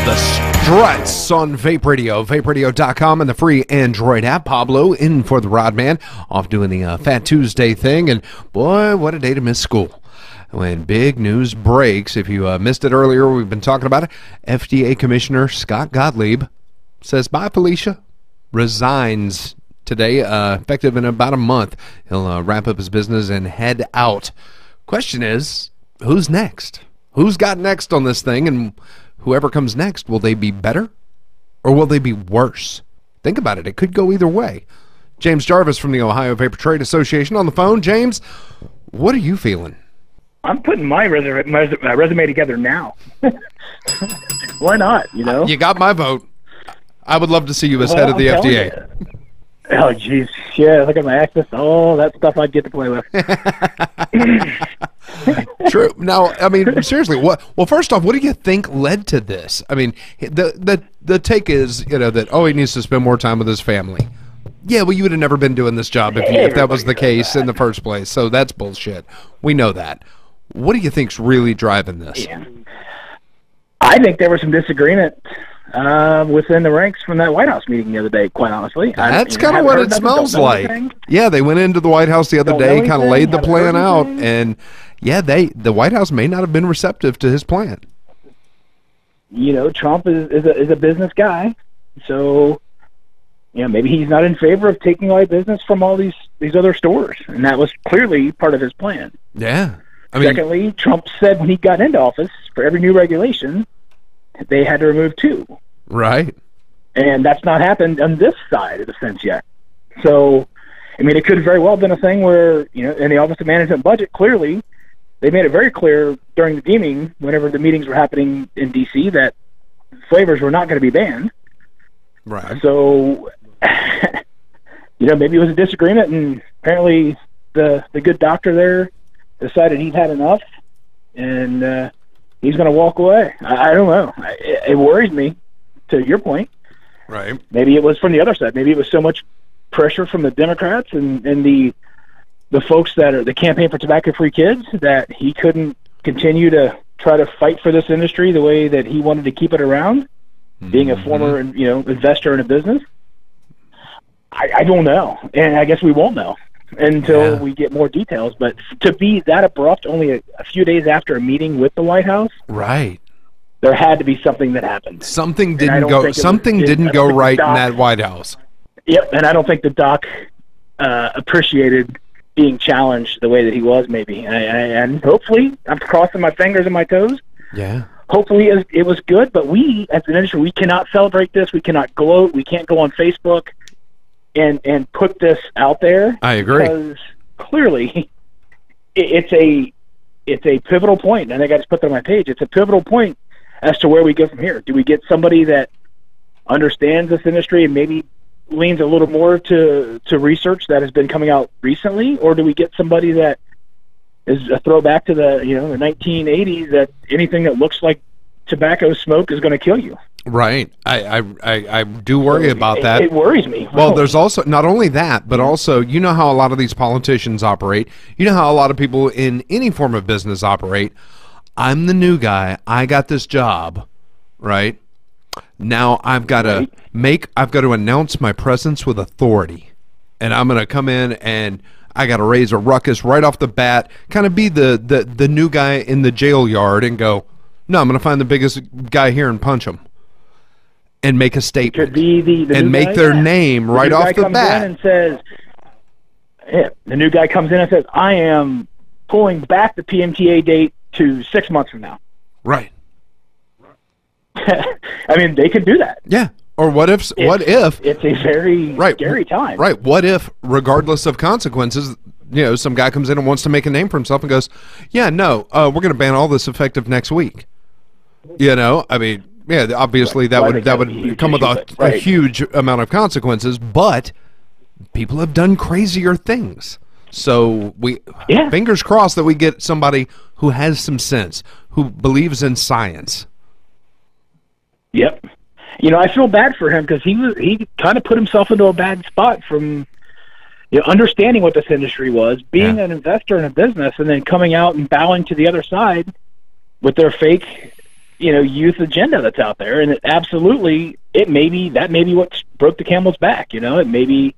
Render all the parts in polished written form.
The Struts on Vape Radio, vaperadio.com, and the free Android app. Pablo in for the Rod Man, off doing the Fat Tuesday thing, and boy, what a day to miss school. When big news breaks, if you missed it earlier, we've been talking about it. FDA Commissioner Scott Gottlieb says bye, Felicia. Resigns today, effective in about a month. He'll wrap up his business and head out. Question is, who's next? Who's got next on this thing? And whoever comes next, will they be better or will they be worse? Think about it. It could go either way. James Jarvis from the Ohio Vapor Trade Association on the phone. James, what are you feeling? I'm putting my resume together now. Why not, you know? You got my vote. I would love to see you as head of the FDA. Oh, jeez. Yeah, look at my access. All that stuff I'd get to play with. True. Now, I mean, seriously, well, first off, what do you think led to this? I mean, the take is, you know, that, he needs to spend more time with his family. Yeah, well, you would have never been doing this job if that was the case in the first place. So that's bullshit. We know that. What do you think's really driving this? Yeah. I think there was some disagreement within the ranks from that White House meeting the other day, quite honestly. That's kind of what it smells like. Yeah, they went into the White House the other day, kind of laid the plan out, and yeah, the White House may not have been receptive to his plan. You know, Trump is a business guy, so maybe he's not in favor of taking away business from all these other stores, and that was clearly part of his plan. Yeah. Secondly, Trump said when he got into office, for every new regulation, they had to remove 2. Right. And that's not happened on this side of the fence yet. So, I mean, it could very well have been a thing where, in the Office of Management and Budget, clearly, they made it very clear during the deeming, whenever the meetings were happening in D.C., that flavors were not going to be banned. Right. So, maybe it was a disagreement, and apparently the good doctor there decided he'd had enough, and he's going to walk away. I don't know. It worries me, to your point. Right. Maybe it was from the other side. Maybe it was so much pressure from the Democrats and the folks that are the Campaign for Tobacco-Free Kids that he couldn't continue to try to fight for this industry the way that he wanted to keep it around, being a former investor in a business. I don't know, and I guess we won't know until we get more details. But to be that abrupt only a few days after a meeting with the White House, right? There had to be something that happened. Something didn't go. Something didn't go right in that White House. Yep, and I don't think the doc appreciated being challenged the way that he was. Maybe, and hopefully, I'm crossing my fingers and my toes. Yeah. Hopefully, it was good. But we, as an industry, we cannot celebrate this. We cannot gloat. We can't go on Facebook and put this out there. I agree. Because clearly it's a pivotal point. I think I just put that on my page. It's a pivotal point as to where we go from here. Do we get somebody that understands this industry and maybe leans a little more to research that has been coming out recently, or do we get somebody that is a throwback to the the 1980s, that anything that looks like tobacco smoke is going to kill you? Right. I do worry about that. It worries me. Well, there's also not only that, but also, how a lot of these politicians operate. You know how a lot of people in any form of business operate. I'm the new guy. I got this job, right? Now I've got to announce my presence with authority. And I'm going to come in and I got to raise a ruckus right off the bat, kind of be the new guy in the jail yard and go, no, I'm going to find the biggest guy here and punch him. And make a statement. Could be the and make their name right off the bat. And says, the new guy comes in and says, I am pulling back the PMTA date to 6 months from now. Right. I mean, they could do that. Yeah. Or what if it's a very scary time. Right. What if, regardless of consequences, some guy comes in and wants to make a name for himself and goes, yeah, no, we're going to ban all this effective next week. I mean, yeah, obviously that would come with a huge amount of consequences, but people have done crazier things. So fingers crossed that we get somebody who has some sense, who believes in science. Yep. I feel bad for him because he kind of put himself into a bad spot from understanding what this industry was, being an investor in a business, and then coming out and bowing to the other side with their fake youth agenda that's out there, and that may be what broke the camel's back. It may be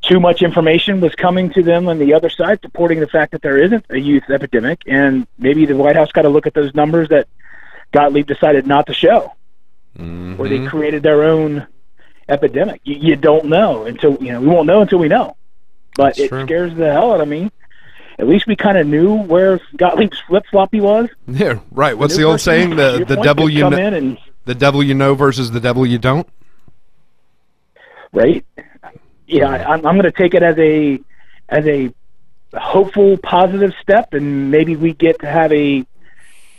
too much information was coming to them on the other side supporting the fact that there isn't a youth epidemic, and maybe the White House got to look at those numbers that Gottlieb decided not to show, or they created their own epidemic. You don't know until we won't know until we know. But it scares the hell out of me. At least we kind of knew where Gottlieb's flip-floppy was. Yeah, right. What's the old saying? The devil you know, the devil you know versus the devil you don't. Right. Yeah, I'm going to take it as a hopeful, positive step, and maybe we get to have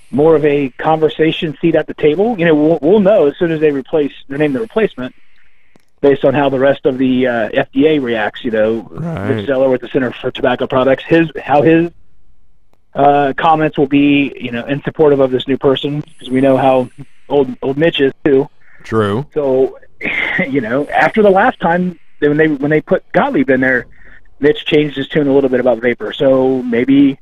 more of a conversation seat at the table. We'll know as soon as they name the replacement, based on how the rest of the FDA reacts. Rich Zeller with the Center for Tobacco Products, how his comments will be, in supportive of this new person, because we know how old Mitch is too. True. So, after the last time when they put Gottlieb in there, Mitch changed his tune a little bit about vapor. So maybe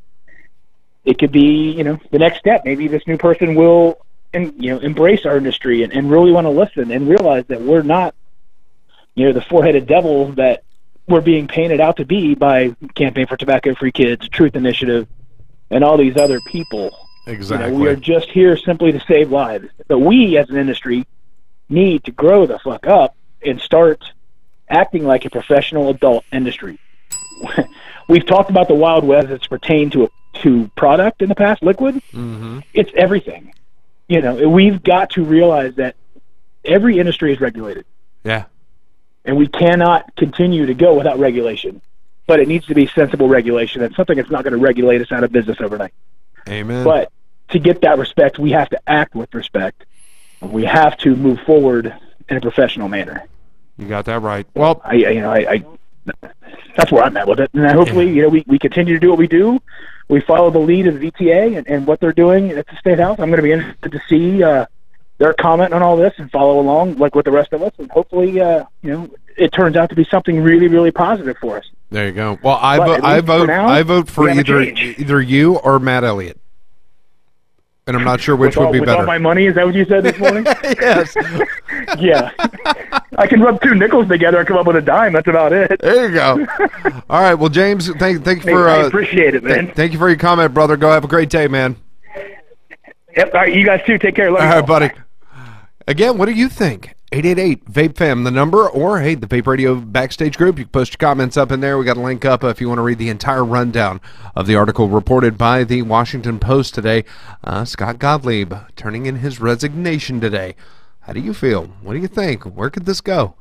it could be, the next step. Maybe this new person will, embrace our industry and really want to listen and realize that we're not, the four-headed devil that we're being painted out to be by Campaign for Tobacco-Free Kids, Truth Initiative, and all these other people. Exactly. We are just here simply to save lives. But we, as an industry, need to grow the fuck up and start acting like a professional adult industry. We've talked about the Wild West as it's pertained to product in the past, liquid. Mm-hmm. It's everything. We've got to realize that every industry is regulated. Yeah. And we cannot continue to go without regulation. But it needs to be sensible regulation and something that's not going to regulate us out of business overnight. Amen. But to get that respect, we have to act with respect. And we have to move forward in a professional manner. You got that right. Well, I that's where I'm at with it. And hopefully, we continue to do what we do. We follow the lead of VTA and what they're doing at the State House. I'm going to be interested to see their comment on all this and follow along like with the rest of us. And hopefully, it turns out to be something really, really positive for us. There you go. Well, I vote for either you or Matt Elliott. And I'm not sure which would be better. With all my money, is that what you said this morning? Yes. Yeah. I can rub two nickels together and come up with a dime. That's about it. There you go. All right. Well, James, thank you for. I appreciate it, man. Thank you for your comment, brother. Go have a great day, man. Yep. All right. You guys too. Take care. Love all you right, buddy. Again, what do you think? 888-VAPE-FAM, the number, or, hey, the Vape Radio Backstage group. You can post your comments up in there. We got a link up if you want to read the entire rundown of the article reported by the Washington Post today. Scott Gottlieb turning in his resignation today. How do you feel? What do you think? Where could this go?